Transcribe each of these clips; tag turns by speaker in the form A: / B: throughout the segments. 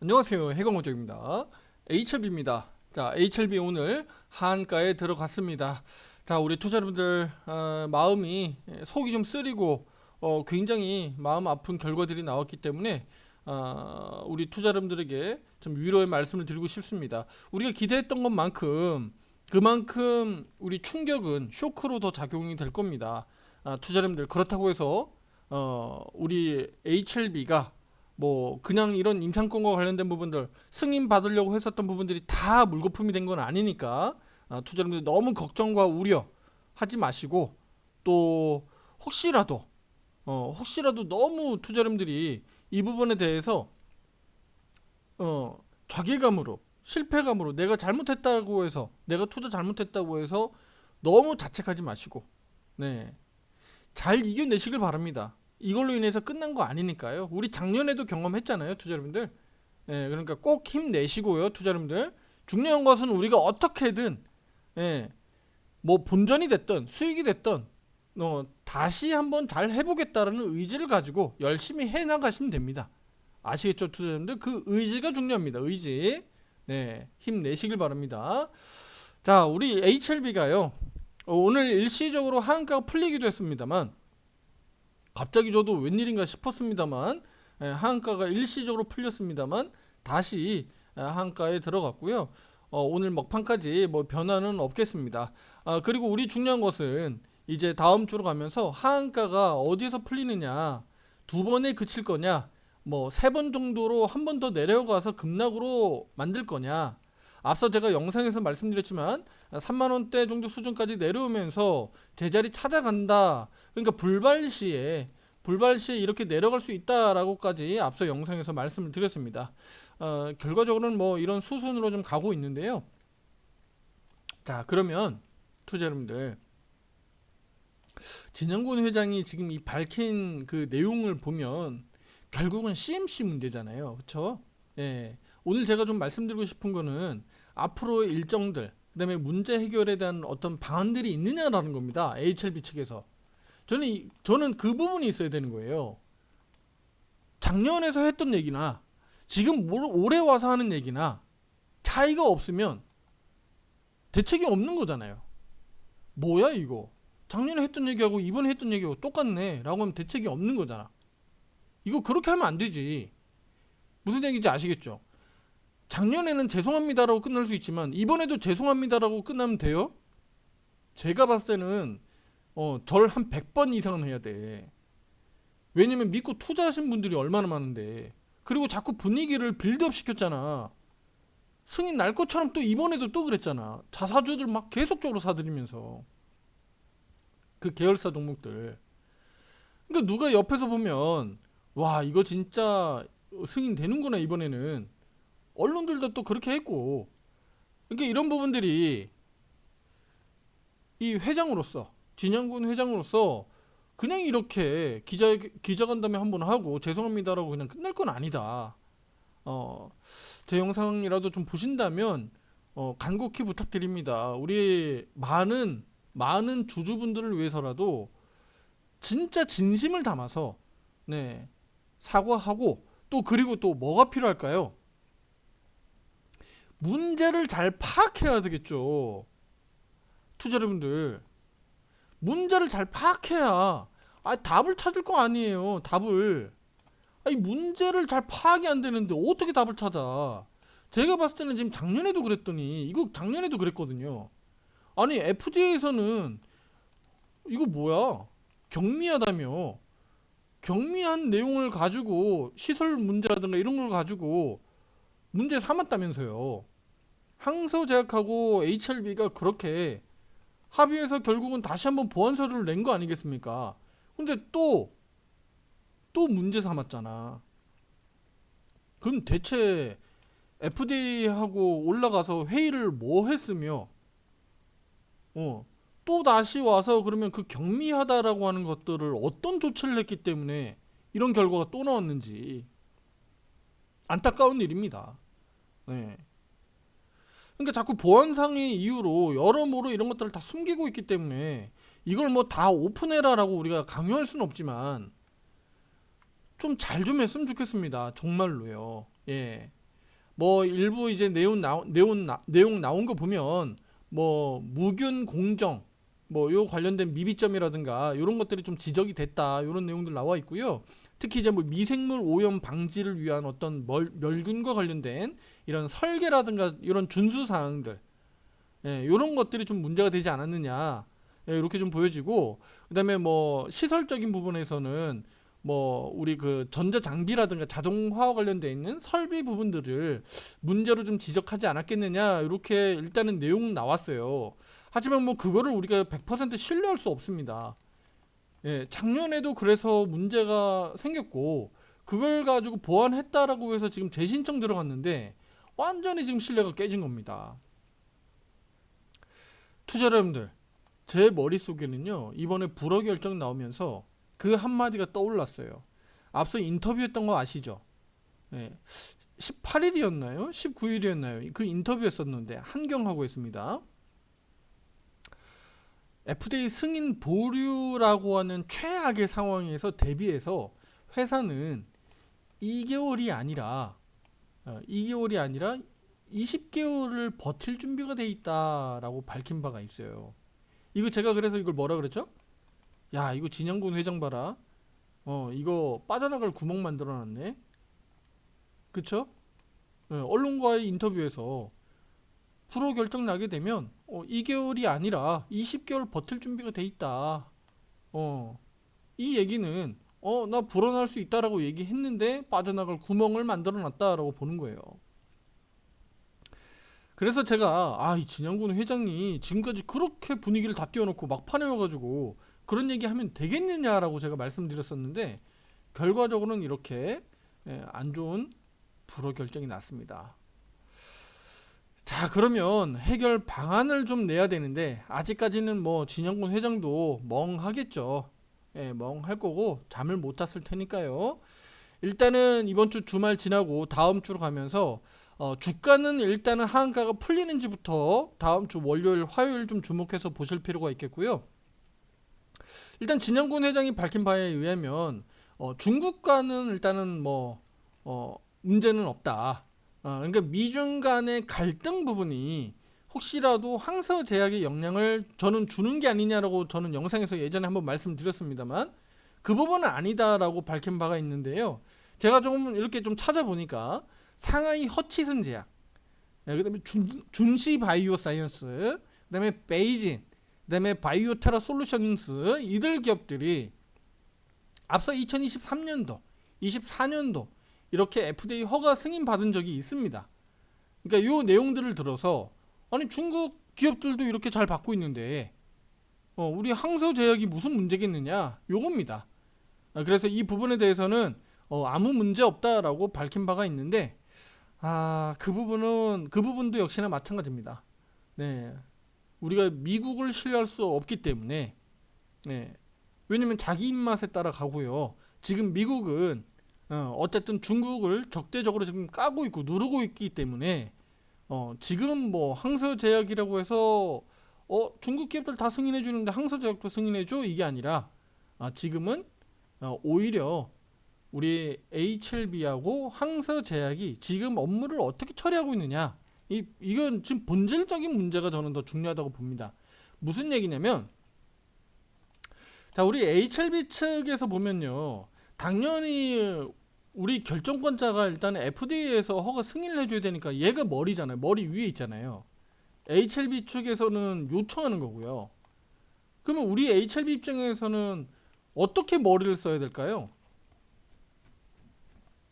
A: 안녕하세요. 해공호정입니다. HLB입니다. 자, HLB 오늘 한가에 들어갔습니다. 자, 우리 투자자분들 마음이 속이 좀 쓰리고 굉장히 마음 아픈 결과들이 나왔기 때문에 우리 투자자분들에게 좀 위로의 말씀을 드리고 싶습니다. 우리가 기대했던 것만큼 그만큼 우리 충격은 쇼크로 더 작용이 될 겁니다. 투자자분들 그렇다고 해서 우리 HLB가 뭐 그냥 이런 임상권과 관련된 부분들 승인 받으려고 했었던 부분들이 다 물거품이 된 건 아니니까 투자자분들 너무 걱정과 우려 하지 마시고 또 혹시라도 너무 투자자분들이 이 부분에 대해서 자괴감으로 실패감으로 내가 잘못했다고 해서 내가 투자 잘못했다고 해서 너무 자책하지 마시고 네, 잘 이겨내시길 바랍니다. 이걸로 인해서 끝난 거 아니니까요. 우리 작년에도 경험했잖아요, 투자자분들. 예, 그러니까 꼭 힘내시고요, 투자자분들. 중요한 것은 우리가 어떻게든 예, 뭐 본전이 됐든 수익이 됐든 다시 한번 잘 해보겠다라는 의지를 가지고 열심히 해나가시면 됩니다. 아시겠죠, 투자자분들? 그 의지가 중요합니다. 의지. 네, 힘내시길 바랍니다. 자, 우리 HLB가요. 오늘 일시적으로 하한가가 풀리기도 했습니다만 갑자기 저도 웬일인가 싶었습니다만 하한가가 일시적으로 풀렸습니다만 다시 하한가에 들어갔고요. 오늘 먹판까지 뭐 변화는 없겠습니다. 그리고 우리 중요한 것은 이제 다음 주로 가면서 하한가가 어디에서 풀리느냐, 두 번에 그칠 거냐, 뭐 세 번 정도로 한 번 더 내려가서 급락으로 만들 거냐. 앞서 제가 영상에서 말씀드렸지만 3만원대 정도 수준까지 내려오면서 제자리 찾아간다. 그러니까 불발시에 이렇게 내려갈 수 있다라고까지 앞서 영상에서 말씀을 드렸습니다. 결과적으로는 뭐 이런 수순으로 좀 가고 있는데요. 자, 그러면 투자 여러분들, 진영곤 회장이 지금 이 밝힌 그 내용을 보면 결국은 CMC 문제잖아요. 그렇죠? 예. 오늘 제가 좀 말씀드리고 싶은 거는 앞으로의 일정들, 그다음에 문제 해결에 대한 어떤 방안들이 있느냐라는 겁니다. HLB 측에서. 저는 그 부분이 있어야 되는 거예요. 작년에서 했던 얘기나 지금 올해 와서 하는 얘기나 차이가 없으면 대책이 없는 거잖아요. 뭐야 이거? 작년에 했던 얘기하고 이번에 했던 얘기하고 똑같네 라고 하면 대책이 없는 거잖아. 이거 그렇게 하면 안 되지. 무슨 얘기인지 아시겠죠? 작년에는 죄송합니다라고 끝날 수 있지만 이번에도 죄송합니다라고 끝나면 돼요? 제가 봤을 때는 절 한 100번 이상은 해야 돼. 왜냐면 믿고 투자하신 분들이 얼마나 많은데. 그리고 자꾸 분위기를 빌드업 시켰잖아. 승인 날 것처럼 또 이번에도 또 그랬잖아. 자사주들 막 계속적으로 사들이면서. 그 계열사 종목들. 그러니까 누가 옆에서 보면 와 이거 진짜 승인 되는구나 이번에는. 언론들도 또 그렇게 했고. 그러니까 이런 부분들이 이 회장으로서 진영군 회장으로서 그냥 이렇게 기자간담회 한번 하고 죄송합니다라고 그냥 끝날 건 아니다. 제 영상이라도 좀 보신다면 간곡히 부탁드립니다. 우리 많은 주주분들을 위해서라도 진짜 진심을 담아서 네, 사과하고 또 그리고 또 뭐가 필요할까요? 문제를 잘 파악해야 되겠죠. 투자 여러분들 문제를 잘 파악해야 답을 찾을 거 아니에요. 답을. 문제를 잘 파악이 안 되는데 어떻게 답을 찾아. 제가 봤을 때는 지금 작년에도 그랬더니 이거 작년에도 그랬거든요. 아니 FDA에서는 이거 뭐야 경미하다며 경미한 내용을 가지고 시설 문제라든가 이런 걸 가지고 문제 삼았다면서요. 항서제약하고 HLB가 그렇게 합의해서 결국은 다시 한번 보완서류를 낸 거 아니겠습니까? 근데 또 문제 삼았잖아. 그럼 대체 FDA하고 올라가서 회의를 뭐 했으며 또 다시 와서 그러면 그 경미하다라고 하는 것들을 어떤 조치를 했기 때문에 이런 결과가 또 나왔는지 안타까운 일입니다. 네. 그러니까 자꾸 보안상의 이유로 여러모로 이런 것들을 다 숨기고 있기 때문에 이걸 뭐 다 오픈해라라고 우리가 강요할 수는 없지만 좀 잘 좀 했으면 좋겠습니다. 정말로요. 예. 뭐 일부 이제 내용 나온 거 보면 뭐 무균 공정 뭐 요 관련된 미비점이라든가 이런 것들이 좀 지적이 됐다 이런 내용들 나와 있고요. 특히 이제 뭐 미생물 오염 방지를 위한 어떤 멸균과 관련된 이런 설계라든가 이런 준수 사항들, 예, 이런 것들이 좀 문제가 되지 않았느냐, 예, 이렇게 좀 보여지고, 그다음에 뭐 시설적인 부분에서는 뭐 우리 그 전자 장비라든가 자동화와 관련돼 있는 설비 부분들을 문제로 좀 지적하지 않았겠느냐, 이렇게 일단은 내용 나왔어요. 하지만 뭐 그거를 우리가 100% 신뢰할 수 없습니다. 예, 작년에도 그래서 문제가 생겼고 그걸 가지고 보완했다라고 해서 지금 재신청 들어갔는데 완전히 지금 신뢰가 깨진 겁니다. 투자자분들, 제 머릿속에는요 이번에 불허 결정 나오면서 그 한마디가 떠올랐어요. 앞서 인터뷰했던 거 아시죠? 예, 18일이었나요? 19일이었나요? 그 인터뷰했었는데 한경하고 했습니다. FDA 승인 보류라고 하는 최악의 상황에서 대비해서 회사는 2개월이 아니라 20개월을 버틸 준비가 돼 있다라고 밝힌 바가 있어요. 이거 제가 그래서 이걸 뭐라 그랬죠? 야, 이거 진양군 회장 봐라. 이거 빠져나갈 구멍 만들어놨네. 그쵸? 언론과의 인터뷰에서 불허 결정 나게 되면 2개월이 아니라 20개월 버틸 준비가 돼 있다. 이 얘기는 나 불어날 수 있다라고 얘기했는데 빠져나갈 구멍을 만들어 놨다라고 보는 거예요. 그래서 제가 이 진양군 회장이 지금까지 그렇게 분위기를 다 띄워놓고 막판에 와가지고 그런 얘기하면 되겠느냐라고 제가 말씀드렸었는데 결과적으로는 이렇게 안 좋은 불허 결정이 났습니다. 자, 그러면 해결 방안을 좀 내야 되는데 아직까지는 뭐 진영군 회장도 멍하겠죠. 예, 멍할 거고 잠을 못 잤을 테니까요. 일단은 이번 주 주말 지나고 다음 주로 가면서 주가는 일단은 하한가가 풀리는지부터 다음 주 월요일, 화요일 좀 주목해서 보실 필요가 있겠고요. 일단 진영군 회장이 밝힌 바에 의하면 중국과는 일단은 뭐 문제는 없다. 그러니까 미중 간의 갈등 부분이 혹시라도 항서 제약의 영향을 저는 주는 게 아니냐라고 저는 영상에서 예전에 한번 말씀드렸습니다만 그 부분은 아니다라고 밝힌 바가 있는데요. 제가 조금 이렇게 좀 찾아보니까 상하이 허치슨 제약, 그다음에 준시 바이오 사이언스, 그다음에 베이진, 그다음에 바이오테라 솔루션스 이들 기업들이 앞서 2023년도, 24년도 이렇게 FDA 허가 승인 받은 적이 있습니다. 그러니까 이 내용들을 들어서 아니 중국 기업들도 이렇게 잘 받고 있는데 우리 항서 제약이 무슨 문제겠느냐 요겁니다. 그래서 이 부분에 대해서는 아무 문제 없다라고 밝힌 바가 있는데 그 부분도 역시나 마찬가지입니다. 네, 우리가 미국을 신뢰할 수 없기 때문에 왜냐면 자기 입맛에 따라 가고요. 지금 미국은 어쨌든 중국을 적대적으로 지금 까고 있고 누르고 있기 때문에 지금 뭐 항서제약이라고 해서 중국 기업들 다 승인해 주는데 항서제약도 승인해 줘 이게 아니라 지금은 오히려 우리 HLB하고 항서제약이 지금 업무를 어떻게 처리하고 있느냐 이건 지금 본질적인 문제가 저는 더 중요하다고 봅니다. 무슨 얘기냐면 자 우리 HLB 측에서 보면요 당연히 우리 결정권자가 일단 FDA에서 허가 승인을 해줘야 되니까 얘가 머리잖아요. 머리 위에 있잖아요. HLB 측에서는 요청하는 거고요. 그러면 우리 HLB 입장에서는 어떻게 머리를 써야 될까요?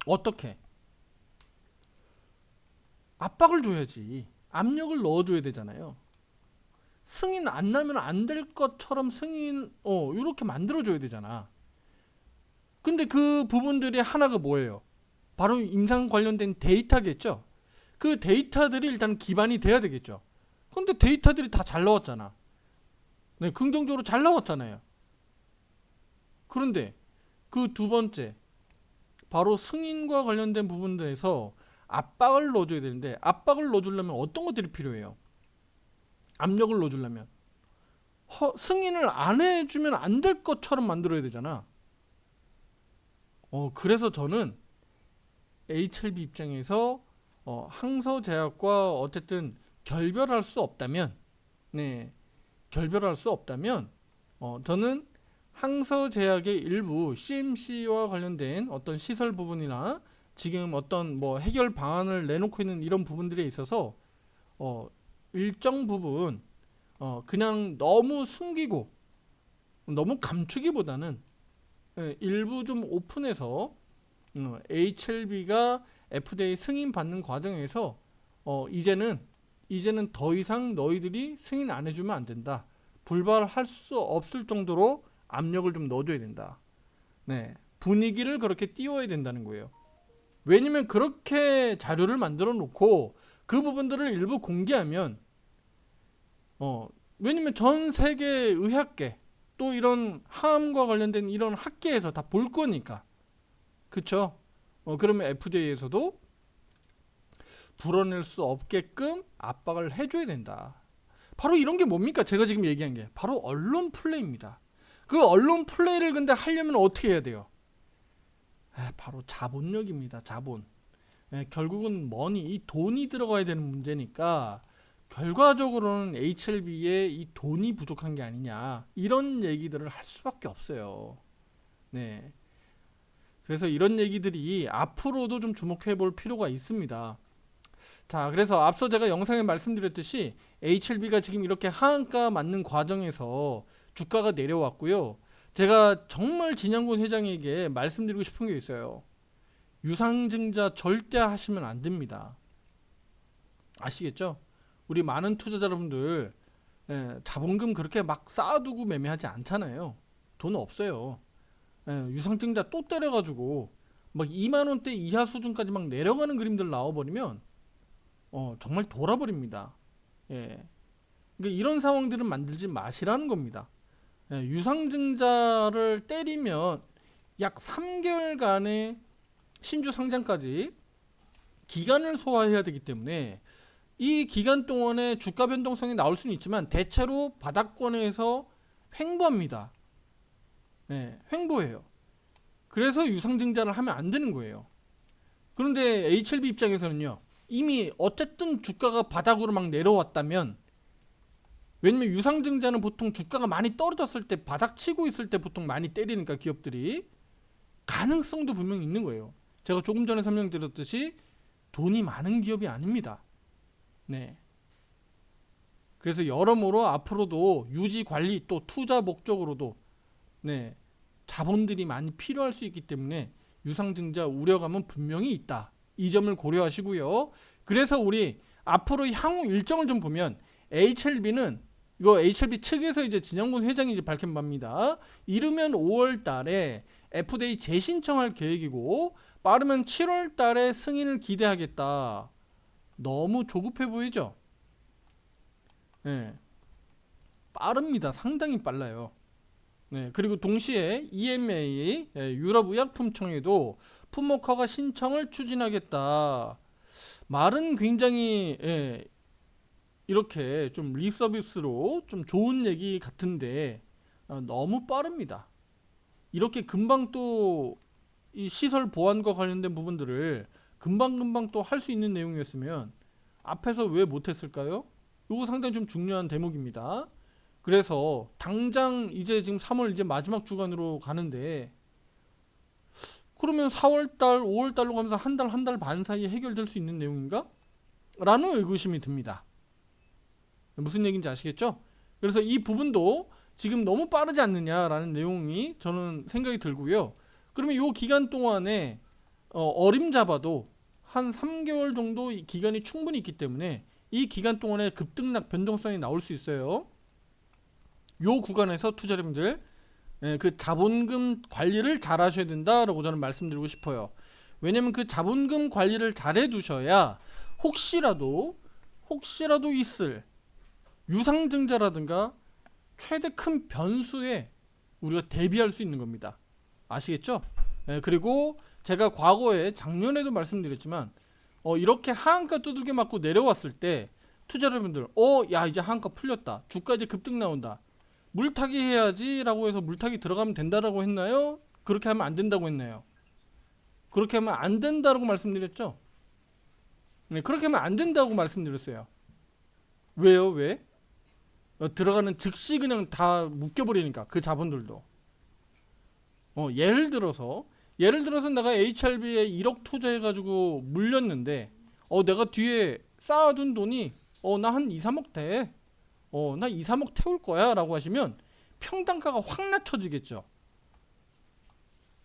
A: 어떻게? 압박을 줘야지. 압력을 넣어줘야 되잖아요. 승인 안 나면 안 될 것처럼 승인 이렇게 만들어줘야 되잖아. 근데 그 부분들이 하나가 뭐예요? 바로 임상 관련된 데이터겠죠. 그 데이터들이 일단 기반이 돼야 되겠죠. 근데 데이터들이 다 잘 나왔잖아. 네, 긍정적으로 잘 나왔잖아요. 그런데 그 두 번째 바로 승인과 관련된 부분들에서 압박을 넣어줘야 되는데 압박을 넣어주려면 어떤 것들이 필요해요? 압력을 넣어주려면 승인을 안 해주면 안 될 것처럼 만들어야 되잖아. 그래서 저는 HLB 입장에서 항서제약과 어쨌든 결별할 수 없다면, 네, 결별할 수 없다면, 저는 항서제약의 일부 CMC와 관련된 어떤 시설 부분이나 지금 어떤 뭐 해결 방안을 내놓고 있는 이런 부분들에 있어서 일정 부분 그냥 너무 숨기고 너무 감추기보다는 일부 좀 오픈해서 HLB가 FDA 승인 받는 과정에서 이제는 더 이상 너희들이 승인 안 해주면 안 된다. 불발할 수 없을 정도로 압력을 좀 넣어줘야 된다. 네, 분위기를 그렇게 띄워야 된다는 거예요. 왜냐면 그렇게 자료를 만들어 놓고 그 부분들을 일부 공개하면 왜냐면 전 세계 의학계 또 이런 항암과 관련된 이런 학계에서 다 볼 거니까. 그쵸? 그러면 FDA에서도 불어낼 수 없게끔 압박을 해줘야 된다. 바로 이런 게 뭡니까? 제가 지금 얘기한 게 바로 언론 플레이입니다. 그 언론 플레이를 근데 하려면 어떻게 해야 돼요? 바로 자본력입니다. 자본. 결국은 머니, 이 돈이 들어가야 되는 문제니까 결과적으로는 HLB에 이 돈이 부족한 게 아니냐 이런 얘기들을 할 수밖에 없어요. 네. 그래서 이런 얘기들이 앞으로도 좀 주목해 볼 필요가 있습니다. 자, 그래서 앞서 제가 영상에 말씀드렸듯이 HLB가 지금 이렇게 하한가 맞는 과정에서 주가가 내려왔고요. 제가 정말 진양군 회장에게 말씀드리고 싶은 게 있어요. 유상증자 절대 하시면 안 됩니다. 아시겠죠? 우리 많은 투자자 여러분들 자본금 그렇게 막 쌓아두고 매매하지 않잖아요. 돈 없어요. 유상증자 또 때려가지고 막 2만 원대 이하 수준까지 막 내려가는 그림들 나와버리면 정말 돌아버립니다. 예. 그러니까 이런 상황들은 만들지 마시라는 겁니다. 유상증자를 때리면 약 3개월간의 신주 상장까지 기간을 소화해야 되기 때문에 이 기간 동안에 주가 변동성이 나올 수는 있지만 대체로 바닥권에서 횡보합니다. 횡보해요. 그래서 유상증자를 하면 안 되는 거예요. 그런데 HLB 입장에서는요. 이미 어쨌든 주가가 바닥으로 막 내려왔다면 왜냐면 유상증자는 보통 주가가 많이 떨어졌을 때 바닥 치고 있을 때 보통 많이 때리니까 기업들이 가능성도 분명히 있는 거예요. 제가 조금 전에 설명드렸듯이 돈이 많은 기업이 아닙니다. 네. 그래서 여러모로 앞으로도 유지 관리 또 투자 목적으로도 자본들이 많이 필요할 수 있기 때문에 유상증자 우려감은 분명히 있다. 이 점을 고려하시고요. 그래서 우리 앞으로 향후 일정을 좀 보면 HLB는 이거 HLB 측에서 이제 진영군 회장이 이제 밝힌 바입니다. 이르면 5월 달에 FDA 재신청할 계획이고 빠르면 7월 달에 승인을 기대하겠다. 너무 조급해 보이죠? 빠릅니다. 상당히 빨라요. 그리고 동시에 EMA 유럽의약품청에도 품목허가 신청을 추진하겠다. 말은 굉장히 이렇게 좀 립서비스로 좀 좋은 얘기 같은데 너무 빠릅니다. 이렇게 금방 또 이 시설 보안과 관련된 부분들을 금방금방 또 할 수 있는 내용이었으면 앞에서 왜 못했을까요? 이거 상당히 좀 중요한 대목입니다. 그래서 당장 이제 지금 3월 이제 마지막 주간으로 가는데 그러면 4월달, 5월달로 가면서 한 달 반 사이에 해결될 수 있는 내용인가? 라는 의구심이 듭니다. 무슨 얘기인지 아시겠죠? 그래서 이 부분도 지금 너무 빠르지 않느냐라는 내용이 저는 생각이 들고요. 그러면 이 기간 동안에 어림잡아도 한 3개월 정도 기간이 충분히 있기 때문에 이 기간 동안에 급등락 변동성이 나올 수 있어요. 요 구간에서 투자자분들 그 자본금 관리를 잘 하셔야 된다라고 저는 말씀드리고 싶어요. 왜냐면 그 자본금 관리를 잘 해두셔야 혹시라도 있을 유상증자라든가 최대 큰 변수에 우리가 대비할 수 있는 겁니다. 아시겠죠? 그리고 제가 과거에 작년에도 말씀드렸지만 이렇게 하한가 두들겨 맞고 내려왔을 때 투자자분들 야 이제 하한가 풀렸다. 주가 이제 급등 나온다. 물타기 해야지 라고 해서 물타기 들어가면 된다라고 했나요? 그렇게 하면 안 된다고 했나요? 그렇게 하면 안 된다라고 말씀드렸죠? 네, 그렇게 하면 안 된다고 말씀드렸어요. 왜요? 왜? 들어가는 즉시 그냥 다 묶여버리니까 그 자본들도. 예를 들어서 내가 HRB에 1억 투자해가지고 물렸는데 내가 뒤에 쌓아둔 돈이 나 한 2, 3억 돼. 나 2, 3억 태울 거야 라고 하시면 평단가가 확 낮춰지겠죠.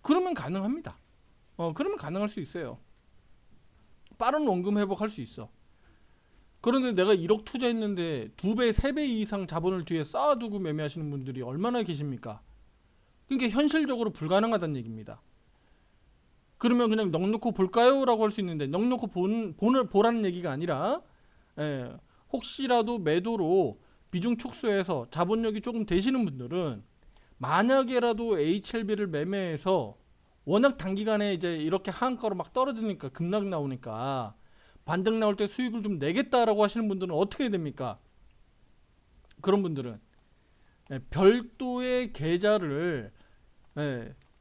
A: 그러면 가능합니다. 그러면 가능할 수 있어요. 빠른 원금 회복할 수 있어. 그런데 내가 1억 투자했는데 2배, 3배 이상 자본을 뒤에 쌓아두고 매매하시는 분들이 얼마나 계십니까? 그러니까 현실적으로 불가능하다는 얘기입니다. 그러면 그냥 넉넉히 볼까요? 라고 할 수 있는데 넉넉히 보라는 얘기가 아니라 혹시라도 매도로 비중 축소해서 자본력이 조금 되시는 분들은 만약에라도 HLB를 매매해서 워낙 단기간에 이제 이렇게 한가로 막 떨어지니까 급락 나오니까 반등 나올 때 수익을 좀 내겠다라고 하시는 분들은 어떻게 됩니까? 그런 분들은 별도의 계좌를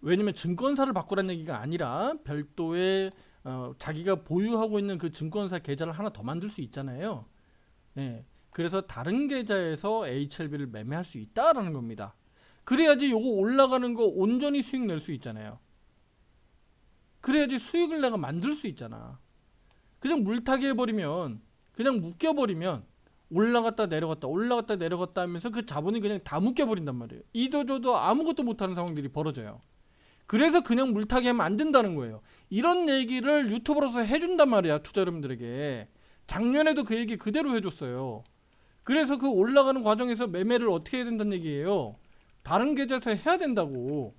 A: 왜냐면 증권사를 바꾸라는 얘기가 아니라 별도의 자기가 보유하고 있는 그 증권사 계좌를 하나 더 만들 수 있잖아요. 그래서 다른 계좌에서 HLB를 매매할 수 있다라는 겁니다. 그래야지 요거 올라가는 거 온전히 수익 낼 수 있잖아요. 그래야지 수익을 내가 만들 수 있잖아. 그냥 물타기 해버리면, 그냥 묶여버리면 올라갔다 내려갔다 하면서 그 자본이 그냥 다 묶여버린단 말이에요. 이도저도 아무것도 못하는 상황들이 벌어져요. 그래서 그냥 물타기 하면 안 된다는 거예요. 이런 얘기를 유튜버로서 해준단 말이야, 투자 여러분들에게. 작년에도 그 얘기 그대로 해줬어요. 그래서 그 올라가는 과정에서 매매를 어떻게 해야 된다는 얘기예요. 다른 계좌에서 해야 된다고.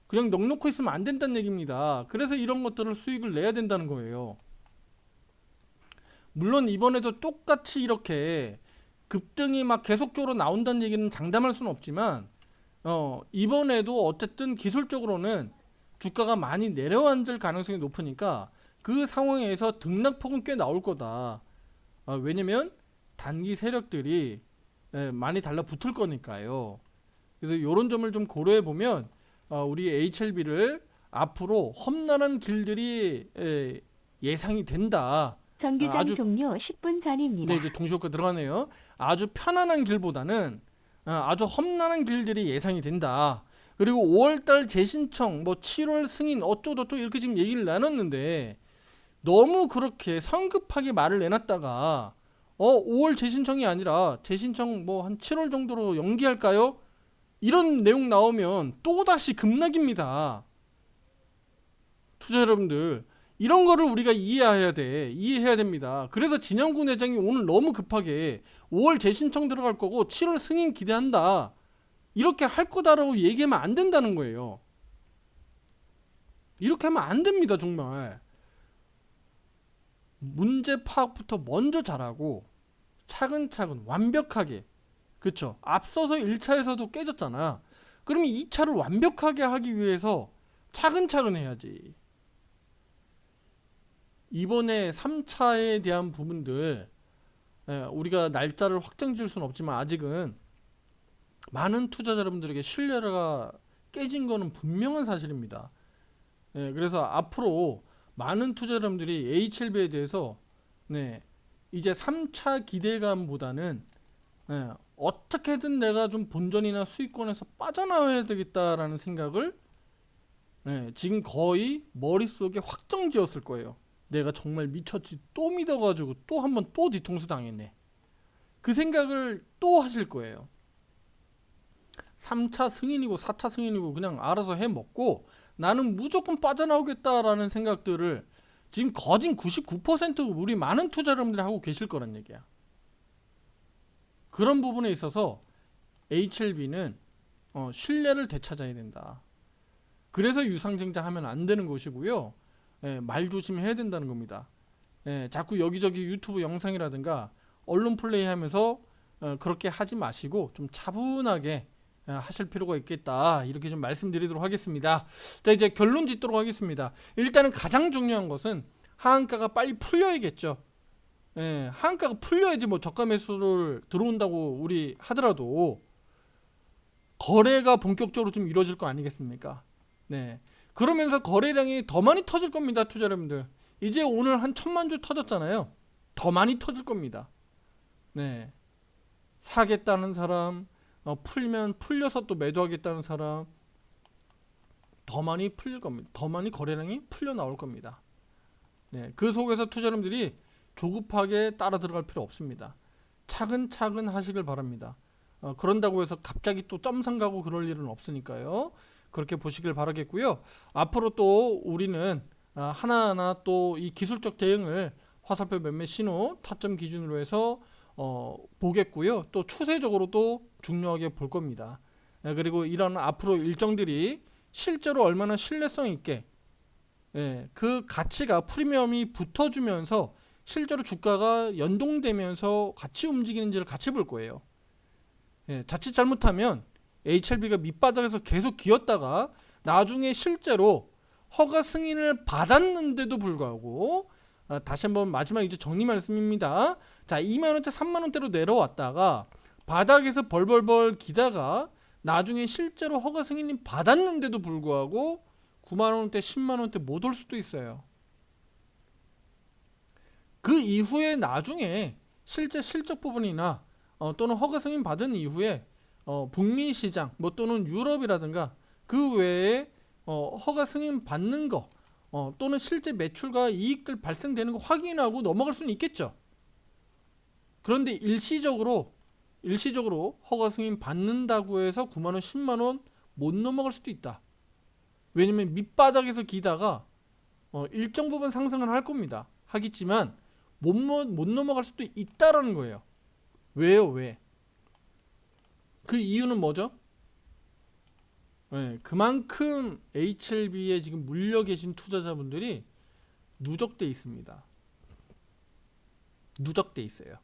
A: 그냥 넉넉히 있으면 안 된다는 얘기입니다. 그래서 이런 것들을 수익을 내야 된다는 거예요. 물론 이번에도 똑같이 이렇게 급등이 막 계속적으로 나온다는 얘기는 장담할 수는 없지만 이번에도 어쨌든 기술적으로는 주가가 많이 내려앉을 가능성이 높으니까 그 상황에서 등락폭은 꽤 나올 거다. 왜냐면 단기 세력들이 많이 달라붙을 거니까요. 그래서 이런 점을 좀 고려해 보면 우리 HLB를 앞으로 험난한 길들이 예상이 된다.
B: 정규장 종료 10분 전입니다.
A: 네, 이제 동시효과 들어가네요. 아주 편안한 길보다는 아주 험난한 길들이 예상이 된다. 그리고 5월달 재신청, 뭐 7월 승인 어쩌고저쩌고 이렇게 지금 얘기를 나눴는데 너무 그렇게 성급하게 말을 내놨다가 5월 재신청이 아니라 재신청 뭐 한 7월 정도로 연기할까요? 이런 내용 나오면 또다시 급락입니다. 투자 여러분들 이런 거를 우리가 이해해야 됩니다. 그래서 진영군 회장이 오늘 너무 급하게 5월 재신청 들어갈 거고 7월 승인 기대한다. 이렇게 할 거다라고 얘기하면 안 된다는 거예요. 이렇게 하면 안 됩니다, 정말. 문제 파악부터 먼저 잘하고 차근차근 완벽하게, 그쵸? 앞서서 1차에서도 깨졌잖아. 그러면 2차를 완벽하게 하기 위해서 차근차근 해야지. 이번에 3차에 대한 부분들 우리가 날짜를 확정 지을 수는 없지만 아직은 많은 투자자 여러분들에게 신뢰가 깨진 거는 분명한 사실입니다. 그래서 앞으로 많은 투자자 여러분들이 HLB에 대해서 이제 3차 기대감보다는 어떻게든 내가 좀 본전이나 수익권에서 빠져나와야 되겠다라는 생각을 지금 거의 머릿속에 확정 지었을 거예요. 내가 정말 미쳤지, 또 믿어가지고 또 한 번 또 뒤통수 당했네. 그 생각을 또 하실 거예요. 3차 승인이고 4차 승인이고 그냥 알아서 해먹고 나는 무조건 빠져나오겠다라는 생각들을 지금 거진 99% 우리 많은 투자 여러분들이 하고 계실 거란 얘기야. 그런 부분에 있어서 HLB는 신뢰를 되찾아야 된다. 그래서 유상증자 하면 안 되는 것이고요. 말 조심해야 된다는 겁니다. 자꾸 여기저기 유튜브 영상이라든가 언론 플레이 하면서 그렇게 하지 마시고 좀 차분하게 하실 필요가 있겠다. 이렇게 좀 말씀드리도록 하겠습니다. 자, 이제 결론 짓도록 하겠습니다. 일단은 가장 중요한 것은 하한가가 빨리 풀려야겠죠. 하한가가 풀려야지 뭐 저가 매수를 들어온다고 우리 하더라도 거래가 본격적으로 좀 이루어질 거 아니겠습니까? 그러면서 거래량이 더 많이 터질 겁니다, 투자 여러분들. 이제 오늘 한 1000만 주 터졌잖아요. 더 많이 터질 겁니다. 네. 사겠다는 사람, 풀면 풀려서 또 매도하겠다는 사람, 더 많이 풀릴 겁니다. 더 많이 거래량이 풀려 나올 겁니다. 네. 그 속에서 투자자님들이 조급하게 따라 들어갈 필요 없습니다. 차근차근 하시길 바랍니다. 그런다고 해서 갑자기 또 점상 가고 그럴 일은 없으니까요. 그렇게 보시길 바라겠고요. 앞으로 또 우리는 하나하나 또 이 기술적 대응을 화살표 매매 신호 타점 기준으로 해서 보겠고요. 또 추세적으로도 중요하게 볼 겁니다. 그리고 이런 앞으로 일정들이 실제로 얼마나 신뢰성 있게 그 가치가 프리미엄이 붙어주면서 실제로 주가가 연동되면서 같이 움직이는지를 같이 볼 거예요. 자칫 잘못하면 HLB가 밑바닥에서 계속 기었다가 나중에 실제로 허가 승인을 받았는데도 불구하고 다시 한번 마지막 이제 정리 말씀입니다. 자, 2만원대 3만원대로 내려왔다가 바닥에서 벌벌벌 기다가 나중에 실제로 허가 승인이 받았는데도 불구하고 9만원대 10만원대 못 올 수도 있어요. 그 이후에 나중에 실제 실적 부분이나 또는 허가 승인 받은 이후에 북미 시장 뭐 또는 유럽이라든가 그 외에 허가 승인 받는 거 또는 실제 매출과 이익들 발생되는 거 확인하고 넘어갈 수는 있겠죠. 그런데 일시적으로 허가 승인 받는다고 해서 9만원 10만원 못 넘어갈 수도 있다. 왜냐면 밑바닥에서 기다가 일정 부분 상승을 할 겁니다. 하겠지만 못 넘어갈 수도 있다라는 거예요. 왜요? 왜? 그 이유는 뭐죠? 그만큼 HLB에 지금 물려 계신 투자자분들이 누적돼 있습니다. 누적돼 있어요.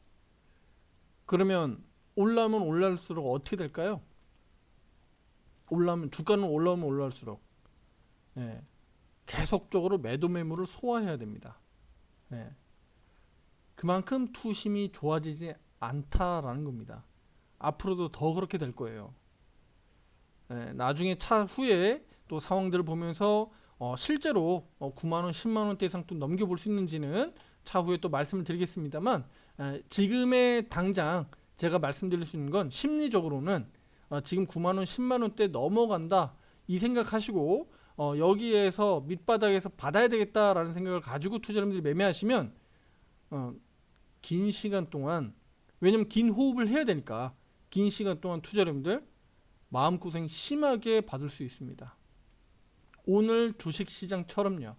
A: 그러면 올라오면 올라올수록 어떻게 될까요? 주가는 올라오면 올라올수록 계속적으로 매도 매물을 소화해야 됩니다. 그만큼 투심이 좋아지지 않다라는 겁니다. 앞으로도 더 그렇게 될 거예요. 나중에 차후에 또 상황들을 보면서 실제로 9만원 10만원대 이상 또 넘겨볼 수 있는지는 차후에 또 말씀을 드리겠습니다만 지금의 당장 제가 말씀드릴 수 있는 건 심리적으로는 지금 9만원 10만원대 넘어간다 이 생각하시고 여기에서 밑바닥에서 받아야 되겠다라는 생각을 가지고 투자자분들이 매매하시면 긴 시간 동안, 왜냐면 긴 호흡을 해야 되니까 긴 시간 동안 투자자분들 마음고생 심하게 받을 수 있습니다. 오늘 주식시장처럼요.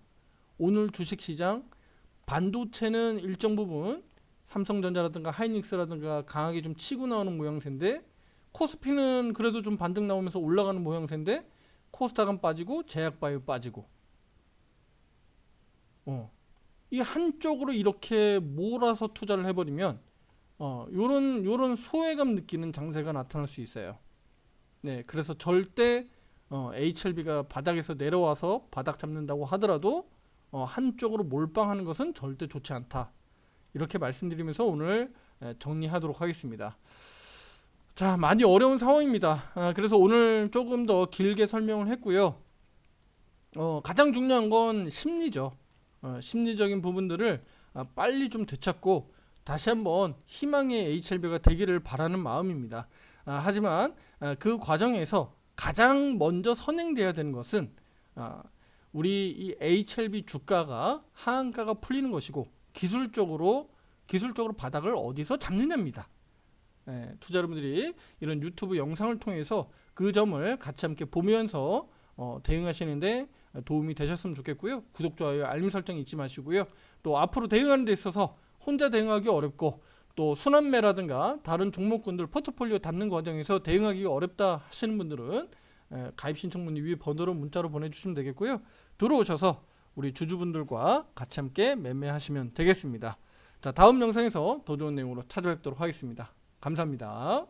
A: 오늘 주식시장 반도체는 일정 부분 삼성전자라든가 하이닉스라든가 강하게 좀 치고 나오는 모양새인데 코스피는 그래도 좀 반등 나오면서 올라가는 모양새인데 코스닥은 빠지고 제약바이오 빠지고 이 한쪽으로 이렇게 몰아서 투자를 해버리면 요런 소외감 느끼는 장세가 나타날 수 있어요. 그래서 절대 HLB가 바닥에서 내려와서 바닥 잡는다고 하더라도 한쪽으로 몰빵하는 것은 절대 좋지 않다. 이렇게 말씀드리면서 오늘 정리하도록 하겠습니다. 자, 많이 어려운 상황입니다. 그래서 오늘 조금 더 길게 설명을 했고요. 가장 중요한 건 심리죠. 심리적인 부분들을 빨리 좀 되찾고 다시 한번 희망의 HLB가 되기를 바라는 마음입니다. 하지만 그 과정에서 가장 먼저 선행돼야 되는 것은 우리 이 HLB 주가가 하한가가 풀리는 것이고 기술적으로 바닥을 어디서 잡느냐입니다. 투자 여러분들이 이런 유튜브 영상을 통해서 그 점을 같이 함께 보면서 대응하시는데 도움이 되셨으면 좋겠고요. 구독, 좋아요, 알림 설정 잊지 마시고요. 또 앞으로 대응하는 데 있어서 혼자 대응하기 어렵고 또 순환매라든가 다른 종목군들 포트폴리오 담는 과정에서 대응하기가 어렵다 하시는 분들은 가입 신청 문의 위에 번호로 문자로 보내주시면 되겠고요. 들어오셔서 우리 주주분들과 같이 함께 매매하시면 되겠습니다. 자, 다음 영상에서 더 좋은 내용으로 찾아뵙도록 하겠습니다. 감사합니다.